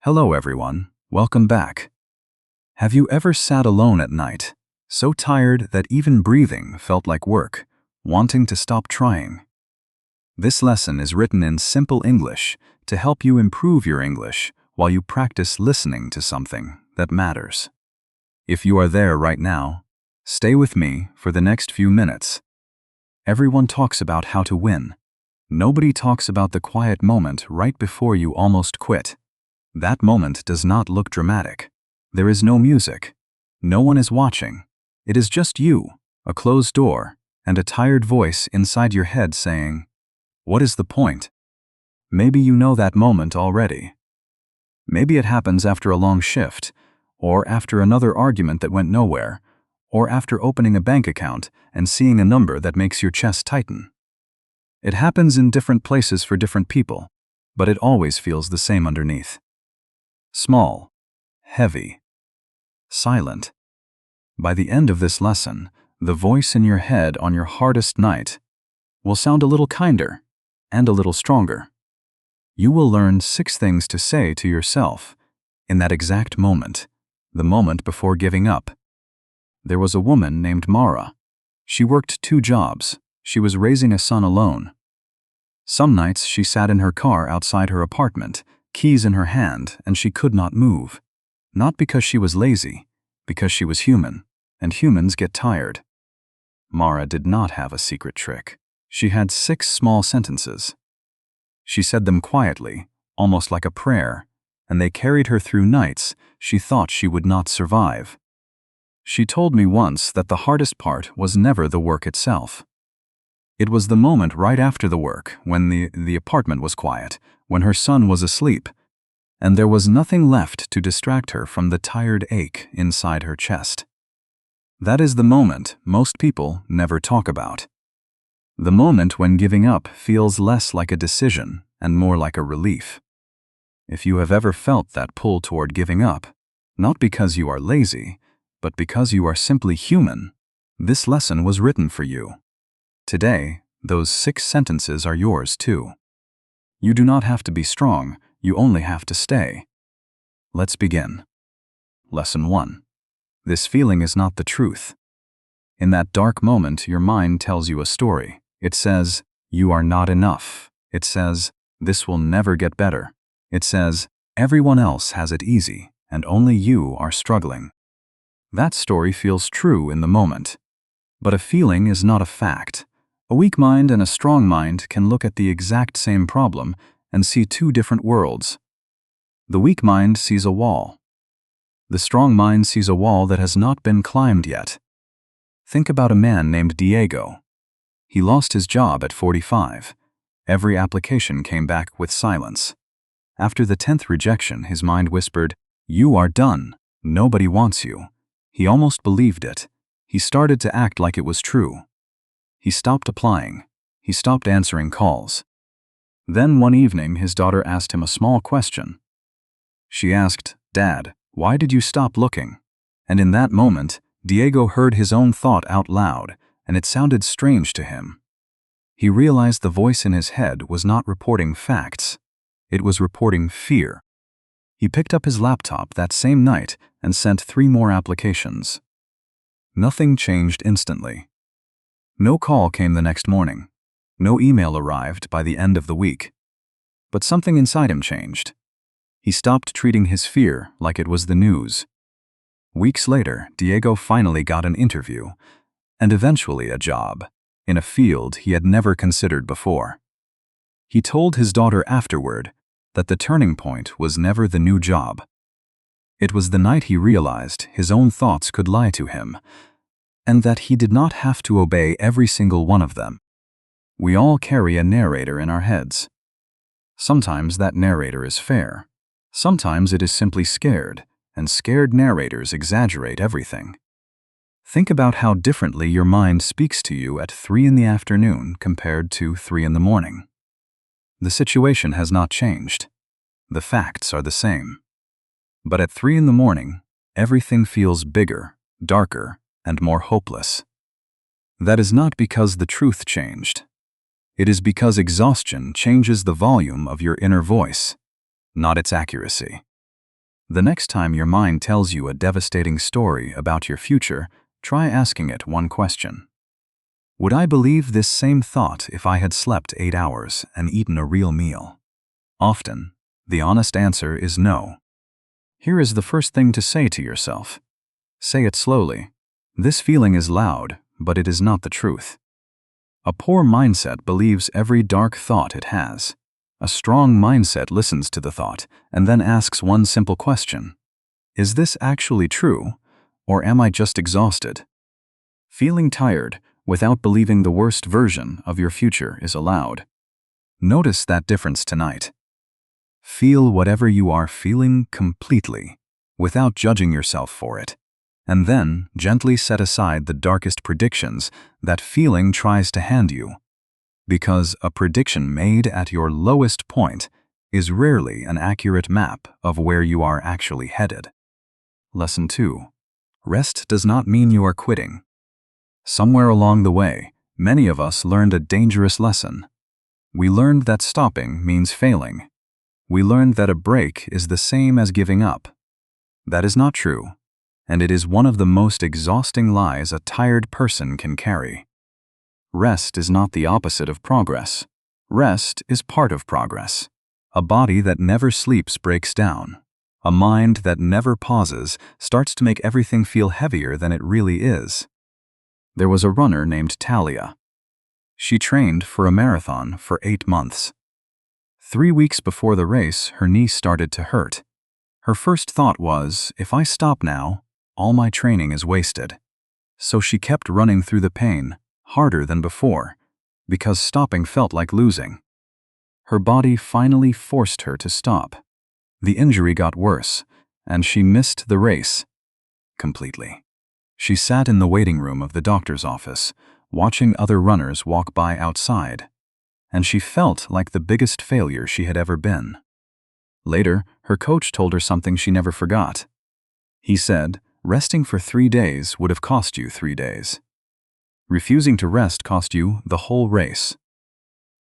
Hello everyone, welcome back. Have you ever sat alone at night, so tired that even breathing felt like work, wanting to stop trying? This lesson is written in simple English to help you improve your English while you practice listening to something that matters. If you are there right now, stay with me for the next few minutes. Everyone talks about how to win. Nobody talks about the quiet moment right before you almost quit. That moment does not look dramatic. There is no music. No one is watching. It is just you, a closed door, and a tired voice inside your head saying, "What is the point?" Maybe you know that moment already. Maybe it happens after a long shift, or after another argument that went nowhere, or after opening a bank account and seeing a number that makes your chest tighten. It happens in different places for different people, but it always feels the same underneath. Small, heavy, silent. By the end of this lesson, the voice in your head on your hardest night will sound a little kinder and a little stronger. You will learn 6 things to say to yourself in that exact moment, the moment before giving up. There was a woman named Mara. She worked 2 jobs. She was raising a son alone. Some nights she sat in her car outside her apartment, keys in her hand, and she could not move. Not because she was lazy, because she was human, and humans get tired. Mara did not have a secret trick. She had 6 small sentences. She said them quietly, almost like a prayer, and they carried her through nights she thought she would not survive. She told me once that the hardest part was never the work itself. It was the moment right after the work, when the apartment was quiet, when her son was asleep, and there was nothing left to distract her from the tired ache inside her chest. That is the moment most people never talk about. The moment when giving up feels less like a decision and more like a relief. If you have ever felt that pull toward giving up, not because you are lazy, but because you are simply human, this lesson was written for you. Today, those 6 sentences are yours too. You do not have to be strong, you only have to stay. Let's begin. Lesson 1. This feeling is not the truth. In that dark moment, your mind tells you a story. It says, you are not enough. It says, this will never get better. It says, everyone else has it easy, and only you are struggling. That story feels true in the moment. But a feeling is not a fact. A weak mind and a strong mind can look at the exact same problem and see 2 different worlds. The weak mind sees a wall. The strong mind sees a wall that has not been climbed yet. Think about a man named Diego. He lost his job at 45. Every application came back with silence. After the 10th rejection, his mind whispered, "You are done. Nobody wants you." He almost believed it. He started to act like it was true. He stopped applying. He stopped answering calls. Then one evening, his daughter asked him a small question. She asked, "Dad, why did you stop looking?" And in that moment, Diego heard his own thought out loud, and it sounded strange to him. He realized the voice in his head was not reporting facts. It was reporting fear. He picked up his laptop that same night and sent 3 more applications. Nothing changed instantly. No call came the next morning. No email arrived by the end of the week. But something inside him changed. He stopped treating his fear like it was the news. Weeks later, Diego finally got an interview, and eventually a job, in a field he had never considered before. He told his daughter afterward that the turning point was never the new job. It was the night he realized his own thoughts could lie to him, and that he did not have to obey every single one of them. We all carry a narrator in our heads. Sometimes that narrator is fair. Sometimes it is simply scared, and scared narrators exaggerate everything. Think about how differently your mind speaks to you at 3 in the afternoon compared to 3 in the morning. The situation has not changed. The facts are the same. But at 3 in the morning, everything feels bigger, darker, and more hopeless. That is not because the truth changed. It is because exhaustion changes the volume of your inner voice, not its accuracy. The next time your mind tells you a devastating story about your future, try asking it one question. Would I believe this same thought if I had slept 8 hours and eaten a real meal? Often, the honest answer is no. Here is the first thing to say to yourself. Say it slowly. This feeling is loud, but it is not the truth. A poor mindset believes every dark thought it has. A strong mindset listens to the thought and then asks one simple question. Is this actually true, or am I just exhausted? Feeling tired without believing the worst version of your future is allowed. Notice that difference tonight. Feel whatever you are feeling completely, without judging yourself for it. And then gently set aside the darkest predictions that feeling tries to hand you. Because a prediction made at your lowest point is rarely an accurate map of where you are actually headed. Lesson 2. Rest does not mean you are quitting. Somewhere along the way, many of us learned a dangerous lesson. We learned that stopping means failing. We learned that a break is the same as giving up. That is not true, and it is one of the most exhausting lies a tired person can carry. Rest is not the opposite of progress. Rest is part of progress. A body that never sleeps breaks down. A mind that never pauses starts to make everything feel heavier than it really is. There was a runner named Talia. She trained for a marathon for 8 months. 3 weeks before the race, her knee started to hurt. Her first thought was, if I stop now, all my training is wasted. So she kept running through the pain, harder than before, because stopping felt like losing. Her body finally forced her to stop. The injury got worse, and she missed the race completely. She sat in the waiting room of the doctor's office, watching other runners walk by outside, and she felt like the biggest failure she had ever been. Later, her coach told her something she never forgot. He said, resting for 3 days would have cost you 3 days. Refusing to rest cost you the whole race.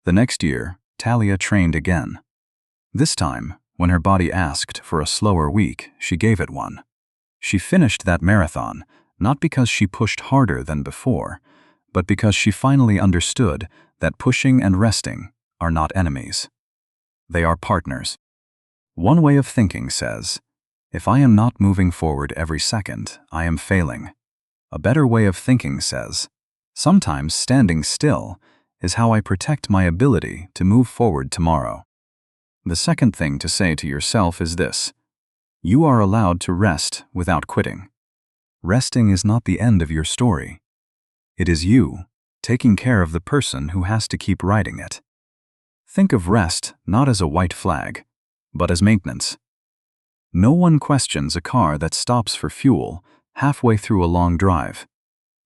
The next year, Talia trained again. This time, when her body asked for a slower week, she gave it one. She finished that marathon, not because she pushed harder than before, but because she finally understood that pushing and resting are not enemies. They are partners. One way of thinking says, if I am not moving forward every second, I am failing. A better way of thinking says, sometimes standing still is how I protect my ability to move forward tomorrow. The second thing to say to yourself is this: you are allowed to rest without quitting. Resting is not the end of your story. It is you taking care of the person who has to keep writing it. Think of rest not as a white flag, but as maintenance. No one questions a car that stops for fuel halfway through a long drive.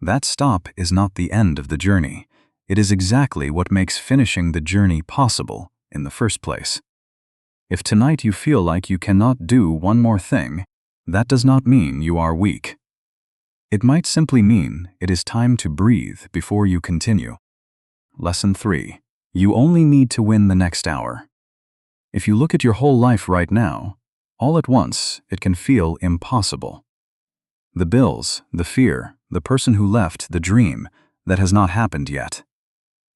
That stop is not the end of the journey. It is exactly what makes finishing the journey possible in the first place. If tonight you feel like you cannot do one more thing, that does not mean you are weak. It might simply mean it is time to breathe before you continue. Lesson 3. You only need to win the next hour. If you look at your whole life right now, all at once it can feel impossible. The bills, the fear, the person who left, the dream that has not happened yet.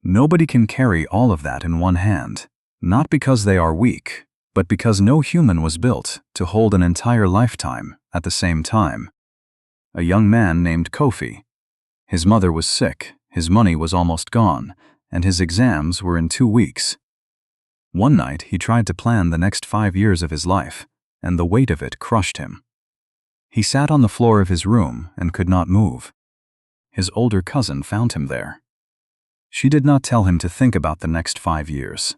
Nobody can carry all of that in one hand, not because they are weak, but because no human was built to hold an entire lifetime at the same time. A young man named Kofi. His mother was sick, his money was almost gone, and his exams were in 2 weeks. One night he tried to plan the next 5 years of his life, and the weight of it crushed him. He sat on the floor of his room and could not move. His older cousin found him there. She did not tell him to think about the next 5 years.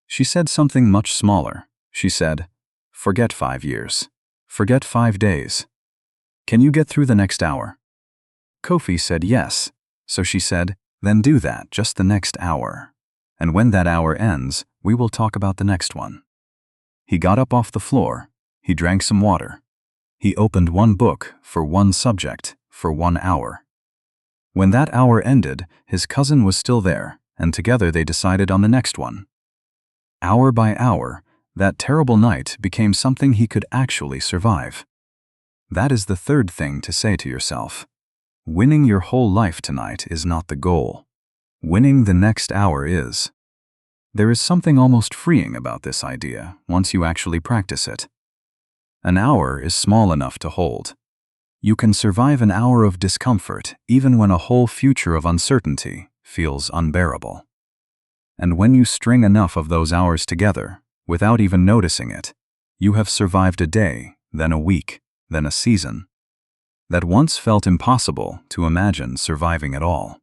She said something much smaller. She said, "Forget 5 years. Forget 5 days. Can you get through the next hour?" Kofi said yes, so she said, "Then do that, just the next hour. And when that hour ends, we will talk about the next one." He got up off the floor. He drank some water. He opened one book for one subject for 1 hour. When that hour ended, his cousin was still there, and together they decided on the next one. Hour by hour, that terrible night became something he could actually survive. That is the third thing to say to yourself. Winning your whole life tonight is not the goal. Winning the next hour is. There is something almost freeing about this idea once you actually practice it. An hour is small enough to hold. You can survive an hour of discomfort even when a whole future of uncertainty feels unbearable. And when you string enough of those hours together, without even noticing it, you have survived a day, then a week, then a season, that once felt impossible to imagine surviving at all.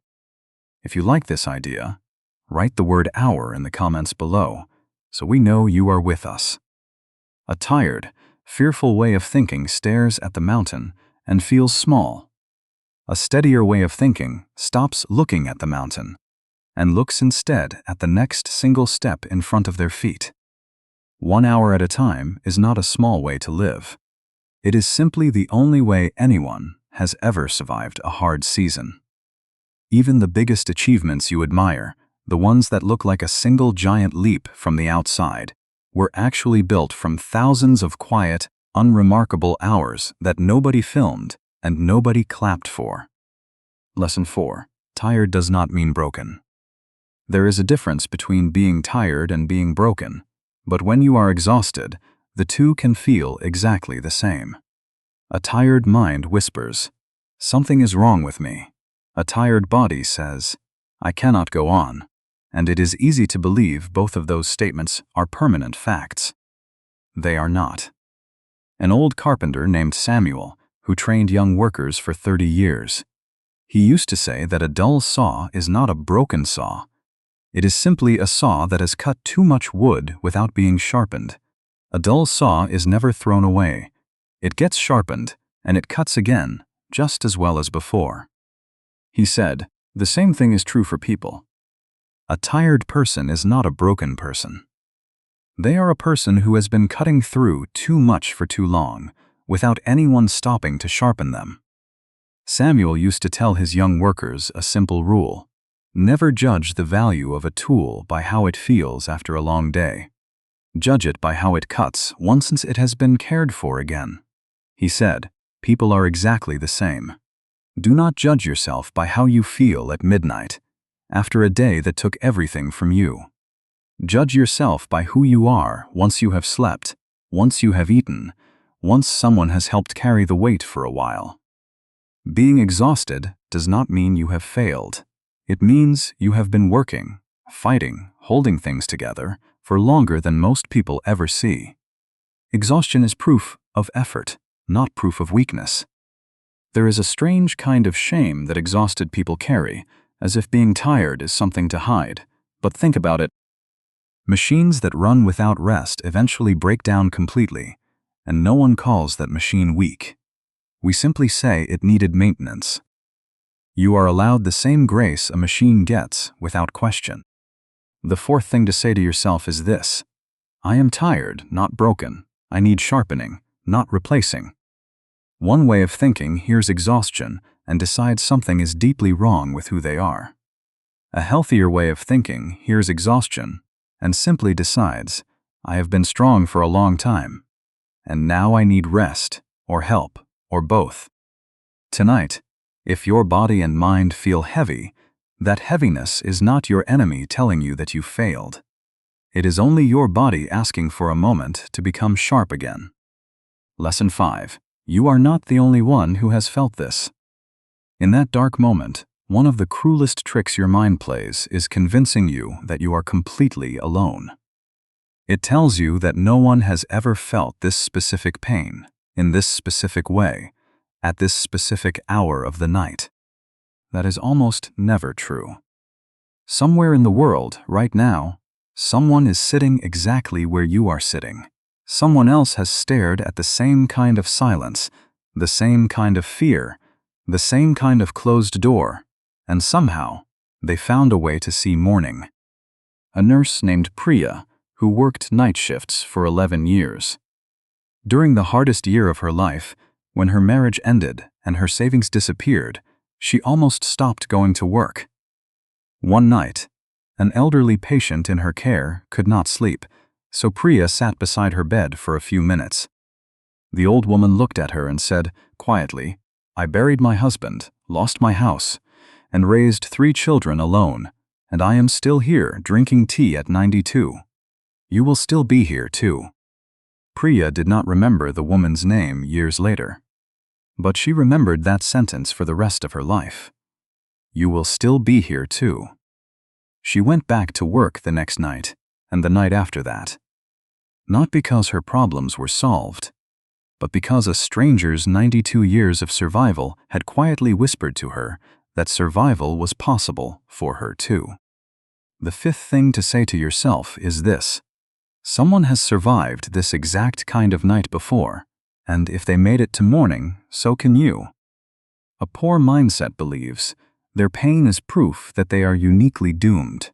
If you like this idea, write the word hour in the comments below so we know you are with us. A tired, fearful way of thinking stares at the mountain and feels small. A steadier way of thinking stops looking at the mountain and looks instead at the next single step in front of their feet. 1 hour at a time is not a small way to live. It is simply the only way anyone has ever survived a hard season. Even the biggest achievements you admire, the ones that look like a single giant leap from the outside, were actually built from thousands of quiet, unremarkable hours that nobody filmed and nobody clapped for. Lesson 4. Tired does not mean broken. There is a difference between being tired and being broken, but when you are exhausted, the two can feel exactly the same. A tired mind whispers, "Something is wrong with me." A tired body says, "I cannot go on." And it is easy to believe both of those statements are permanent facts. They are not. An old carpenter named Samuel, who trained young workers for 30 years, he used to say that a dull saw is not a broken saw. It is simply a saw that has cut too much wood without being sharpened. A dull saw is never thrown away. It gets sharpened, and it cuts again, just as well as before. He said, the same thing is true for people. A tired person is not a broken person. They are a person who has been cutting through too much for too long, without anyone stopping to sharpen them. Samuel used to tell his young workers a simple rule: never judge the value of a tool by how it feels after a long day. Judge it by how it cuts once it has been cared for again. He said, people are exactly the same. Do not judge yourself by how you feel at midnight, after a day that took everything from you. Judge yourself by who you are once you have slept, once you have eaten, once someone has helped carry the weight for a while. Being exhausted does not mean you have failed. It means you have been working, fighting, holding things together for longer than most people ever see. Exhaustion is proof of effort, not proof of weakness. There is a strange kind of shame that exhausted people carry, as if being tired is something to hide. But think about it. Machines that run without rest eventually break down completely, and no one calls that machine weak. We simply say it needed maintenance. You are allowed the same grace a machine gets without question. The fourth thing to say to yourself is this: I am tired, not broken. I need sharpening, not replacing. One way of thinking hears exhaustion and decides something is deeply wrong with who they are. A healthier way of thinking hears exhaustion and simply decides, I have been strong for a long time, and now I need rest, or help, or both. Tonight, if your body and mind feel heavy, that heaviness is not your enemy telling you that you failed. It is only your body asking for a moment to become sharp again. Lesson 5. You are not the only one who has felt this. In that dark moment, one of the cruelest tricks your mind plays is convincing you that you are completely alone. It tells you that no one has ever felt this specific pain, in this specific way, at this specific hour of the night. That is almost never true. Somewhere in the world, right now, someone is sitting exactly where you are sitting. Someone else has stared at the same kind of silence, the same kind of fear, the same kind of closed door, and somehow they found a way to see morning. A nurse named Priya, who worked night shifts for 11 years. During the hardest year of her life, when her marriage ended and her savings disappeared, she almost stopped going to work. One night, an elderly patient in her care could not sleep, So Priya sat beside her bed for a few minutes. The old woman looked at her and said, quietly, "I buried my husband, lost my house, and raised 3 children alone, and I am still here drinking tea at 92. You will still be here too." Priya did not remember the woman's name years later, but she remembered that sentence for the rest of her life. You will still be here too. She went back to work the next night, and the night after that. Not because her problems were solved, but because a stranger's 92 years of survival had quietly whispered to her that survival was possible for her too. The 5th thing to say to yourself is this: someone has survived this exact kind of night before, and if they made it to morning, so can you. A poor mindset believes their pain is proof that they are uniquely doomed.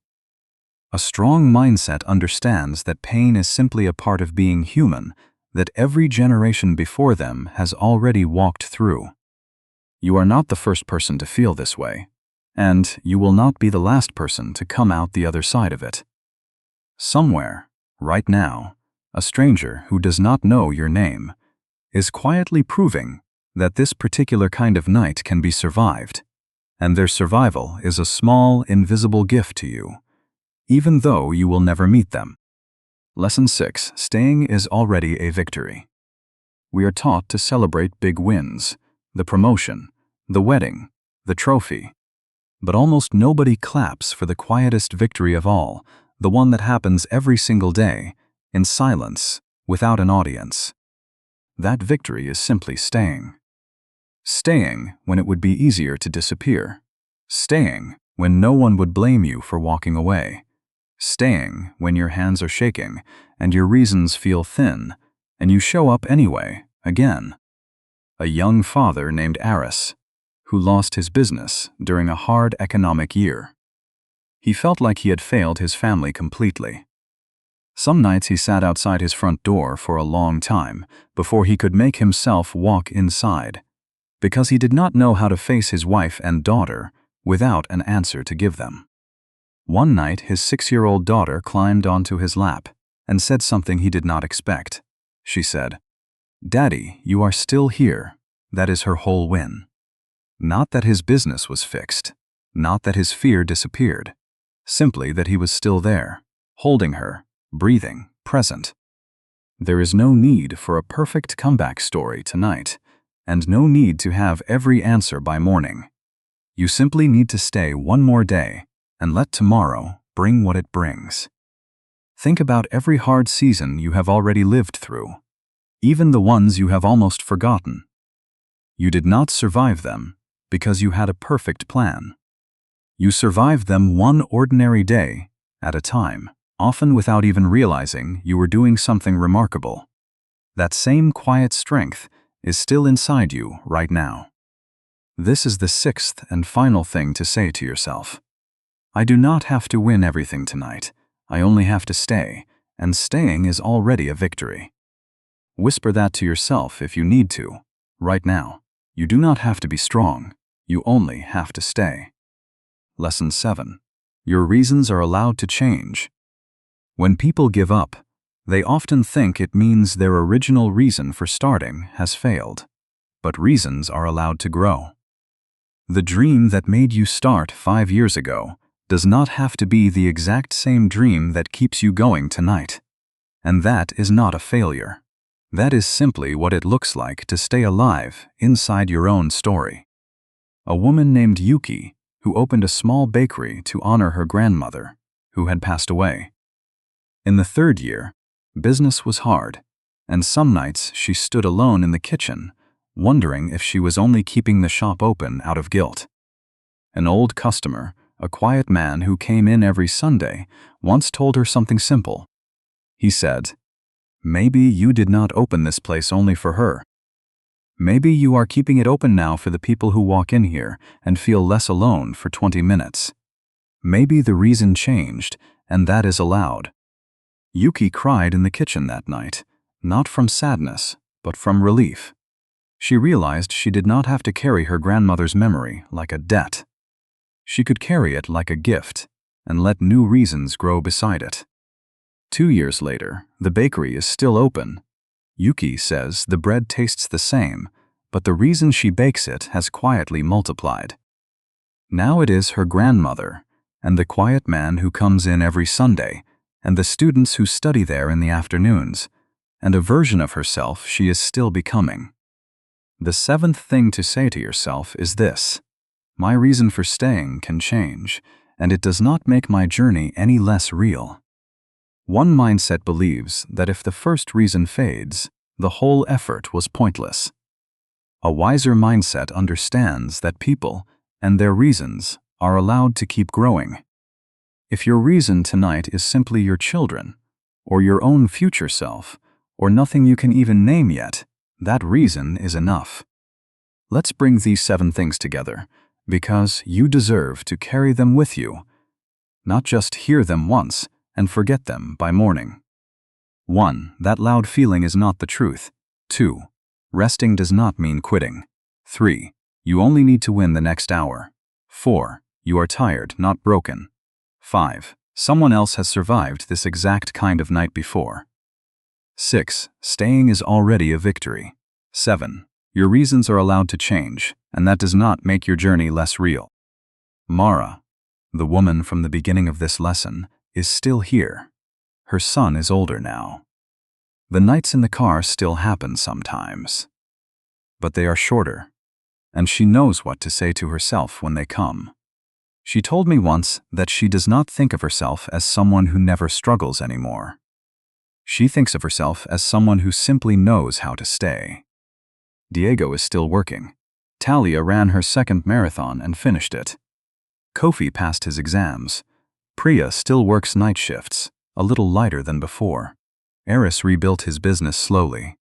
A strong mindset understands that pain is simply a part of being human that every generation before them has already walked through. You are not the first person to feel this way, and you will not be the last person to come out the other side of it. Somewhere, right now, a stranger who does not know your name is quietly proving that this particular kind of night can be survived, and their survival is a small, invisible gift to you, even though you will never meet them. Lesson 6. Staying is already a victory. We are taught to celebrate big wins, the promotion, the wedding, the trophy. But almost nobody claps for the quietest victory of all, the one that happens every single day, in silence, without an audience. That victory is simply staying. Staying when it would be easier to disappear. Staying when no one would blame you for walking away. Staying when your hands are shaking and your reasons feel thin, and you show up anyway, again. A young father named Aris, who lost his business during a hard economic year. He felt like he had failed his family completely. Some nights he sat outside his front door for a long time before he could make himself walk inside, because he did not know how to face his wife and daughter without an answer to give them. One night, his 6-year-old daughter climbed onto his lap and said something he did not expect. She said, "Daddy, you are still here." That is her whole win. Not that his business was fixed, not that his fear disappeared, simply that he was still there, holding her, breathing, present. There is no need for a perfect comeback story tonight, and no need to have every answer by morning. You simply need to stay one more day and let tomorrow bring what it brings. Think about every hard season you have already lived through, even the ones you have almost forgotten. You did not survive them because you had a perfect plan. You survived them one ordinary day at a time, often without even realizing you were doing something remarkable. That same quiet strength is still inside you right now. This is the 6th and final thing to say to yourself. I do not have to win everything tonight. I only have to stay, and staying is already a victory. Whisper that to yourself if you need to, right now. You do not have to be strong. You only have to stay. Lesson 7. Your reasons are allowed to change. When people give up, they often think it means their original reason for starting has failed. But reasons are allowed to grow. The dream that made you start 5 years ago does not have to be the exact same dream that keeps you going tonight. And that is not a failure. That is simply what it looks like to stay alive inside your own story. A woman named Yuki, who opened a small bakery to honor her grandmother, who had passed away. In the 3rd year, business was hard, and some nights she stood alone in the kitchen, wondering if she was only keeping the shop open out of guilt. An old customer, a quiet man who came in every Sunday, once told her something simple. He said, "Maybe you did not open this place only for her. Maybe you are keeping it open now for the people who walk in here and feel less alone for 20 minutes. Maybe the reason changed, and that is allowed." Yuki cried in the kitchen that night, not from sadness, but from relief. She realized she did not have to carry her grandmother's memory like a debt. She could carry it like a gift and let new reasons grow beside it. 2 years later, the bakery is still open. Yuki says the bread tastes the same, but the reason she bakes it has quietly multiplied. Now it is her grandmother, and the quiet man who comes in every Sunday, and the students who study there in the afternoons, and a version of herself she is still becoming. The seventh thing to say to yourself is this: my reason for staying can change, and it does not make my journey any less real. One mindset believes that if the first reason fades, the whole effort was pointless. A wiser mindset understands that people and their reasons are allowed to keep growing. If your reason tonight is simply your children, or your own future self, or nothing you can even name yet, that reason is enough. Let's bring these 7 things together, because you deserve to carry them with you, not just hear them once and forget them by morning. 1. That loud feeling is not the truth. 2. Resting does not mean quitting. 3. You only need to win the next hour. 4. You are tired, not broken. 5. Someone else has survived this exact kind of night before. 6. Staying is already a victory. 7. Your reasons are allowed to change, and that does not make your journey less real. Mara, the woman from the beginning of this lesson, is still here. Her son is older now. The nights in the car still happen sometimes, but they are shorter, and she knows what to say to herself when they come. She told me once that she does not think of herself as someone who never struggles anymore. She thinks of herself as someone who simply knows how to stay. Diego is still working. Talia ran her second marathon and finished it. Kofi passed his exams. Priya still works night shifts, a little lighter than before. Eris rebuilt his business slowly,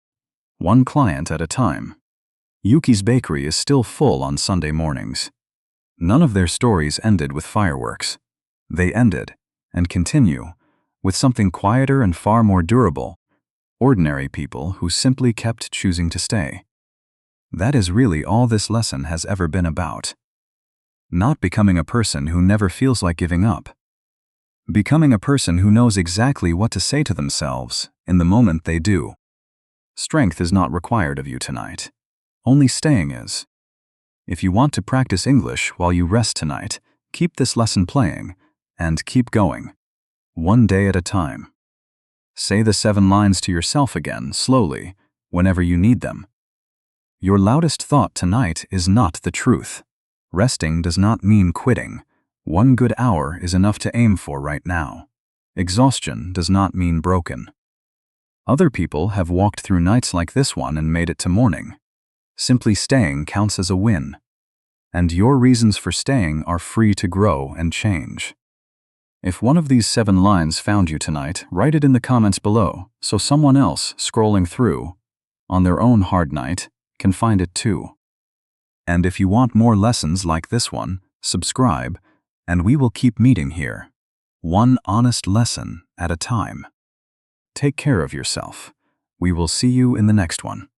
one client at a time. Yuki's bakery is still full on Sunday mornings. None of their stories ended with fireworks. They ended, and continue, with something quieter and far more durable: ordinary people who simply kept choosing to stay. That is really all this lesson has ever been about. Not becoming a person who never feels like giving up. Becoming a person who knows exactly what to say to themselves in the moment they do. Strength is not required of you tonight. Only staying is. If you want to practice English while you rest tonight, keep this lesson playing and keep going. One day at a time. Say the 7 lines to yourself again, slowly, whenever you need them. Your loudest thought tonight is not the truth. Resting does not mean quitting. 1 good hour is enough to aim for right now. Exhaustion does not mean broken. Other people have walked through nights like this one and made it to morning. Simply staying counts as a win. And your reasons for staying are free to grow and change. If one of these 7 lines found you tonight, write it in the comments below so someone else scrolling through on their own hard night can find it too. And if you want more lessons like this one, subscribe, and we will keep meeting here, one honest lesson at a time. Take care of yourself. We will see you in the next one.